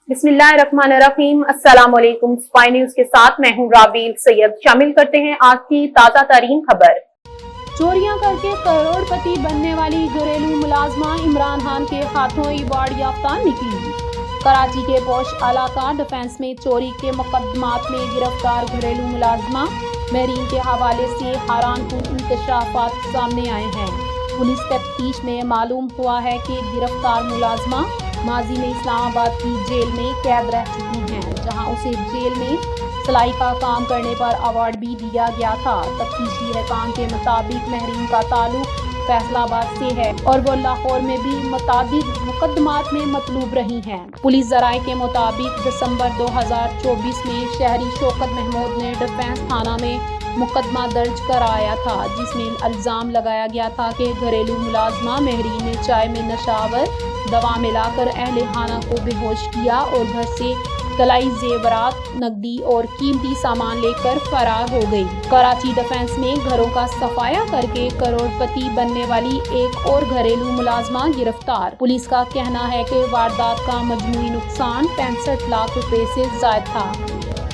बिस्मिल्लाहिर्रहमानिर्रहीम। अस्सलाम वालेकुम। स्पाई न्यूज के साथ मैं हूं राबील सैयद। शामिल करते हैं आज की ताजा तरीन खबर। चोरियां करके करोड़पति बनने वाली घरेलू मुलाजमा इमरान खान के हाथों अवार्ड याफ्ता निकली। कराची के पौश इलाका डिफेंस में चोरी के मुकदमात में गिरफ्तार घरेलू मुलाजमा महरीन के हवाले से हैरानकुन इंकशाफात सामने आए हैं। पुलिस तफ्तीश में मालूम हुआ है कि गिरफ्तार मुलाजमा माजी में इस्लामाबाद की जेल में कैद रह चुकी हैं, जहां उसे जेल में सिलाई का काम करने पर अवार्ड भी दिया गया था। तफ्तीशी रहकाम के मुताबिक महरीन का ताल्लुक फैसलाबाद से है और वो लाहौर में भी मुताबिक मुकदमात में मतलूब रही हैं। पुलिस जराये के मुताबिक दिसंबर 2024 में शहरी शौकत महमूद ने डिफेंस थाना में मुकदमा दर्ज कराया था, जिसमें इल्जाम लगाया गया था कि घरेलू मुलाजमा महरीन ने चाय में नशावर दवा मिलाकर अहले खाना को बेहोश किया और घर से तलाई जेवरात, नकदी और कीमती सामान लेकर फरार हो गई। कराची डिफेंस में घरों का सफाया करके करोड़पति बनने वाली एक और घरेलू मुलाजमा गिरफ्तार। पुलिस का कहना है कि वारदात का मजमूई नुकसान 65 लाख रुपए से ज्यादा था।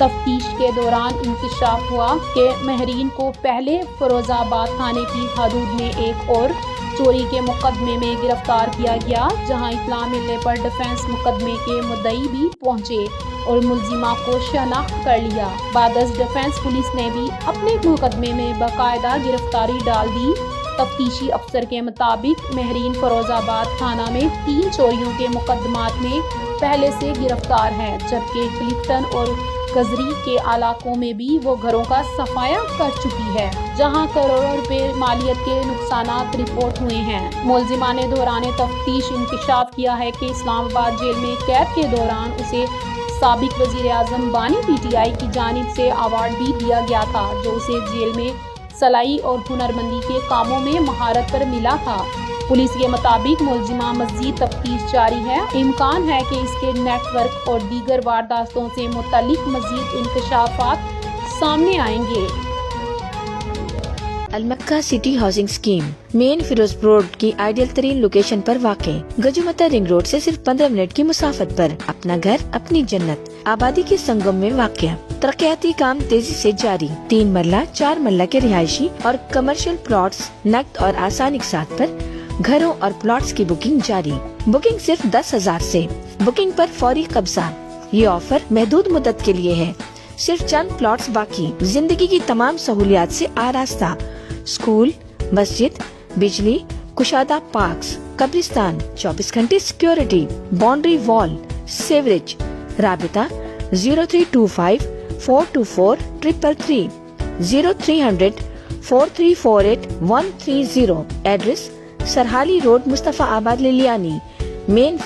तफ्तीश के दौरान इंकशाफ हुआ कि महरीन को पहले फिरोजाबाद थाने की हदूद में एक और चोरी के मुकदमे में गिरफ्तार किया गया, जहां इत्तला मिलने पर डिफेंस मुकदमे के मुद्दई भी पहुंचे और मुलजिमा को शनाख्त कर लिया। बादस डिफेंस पुलिस ने भी अपने मुकदमे में बाकायदा गिरफ्तारी डाल दी। तफ्तीशी अफसर के मुताबिक महरीन फिरोजाबाद थाना में 3 चोरियों के मुकदमात में पहले से गिरफ्तार है, जबकि क्लिफ्टन और गजरी के इलाकों में भी वो घरों का सफाया कर चुकी है, जहां करोड़ों रुपए मालियत के नुकसानात रिपोर्ट हुए हैं। मुलजिमा ने दौरान तफ्तीश इंकशाफ किया है कि इस्लामाबाद जेल में कैद के दौरान उसे साबिक वजीर आजम बानी पीटीआई की जानिब से अवार्ड भी दिया गया था, जो उसे जेल में सलाई और हुनरमंदी के कामों में महारत पर मिला था। पुलिस के मुताबिक मुलजिमा मज़ीद तफ्तीश जारी है। इम्कान है कि इसके नेटवर्क और दीगर वारदातों से मुतल्लिक मज़ीद इंकशाफात सामने आएंगे। Al Makkah city housing scheme main Ferozepur road की आइडियल तरीन लोकेशन पर वाक़े गजुमता रिंग रोड से सिर्फ 15 मिनट की मुसाफत पर अपना घर अपनी जन्नत आबादी के संगम में वाक़या। तरक्याती काम तेजी से जारी। 3 मरला 4 मरला के रिहायशी और कमर्शियल प्लॉट्स नकद और आसानी के साथ पर घरों और प्लॉट्स की बुकिंग जारी। बुकिंग सिर्फ 10,000 से। बुकिंग पर फौरी कब्जा। ये ऑफर महदूद मुद्दत के लिए है। सिर्फ चंद प्लॉट्स बाकी। जिंदगी की तमाम सहूलियात से आरास्ता। स्कूल, मस्जिद, बिजली, कुशादा पार्क्स, कब्रिस्तान, 24 घंटे सिक्योरिटी, बाउंड्री वॉल, सीवरेज। राबिता 0325 424 333 0300 4348 130। Address Sarhali road, Mustafa Abad, Lilliani. Main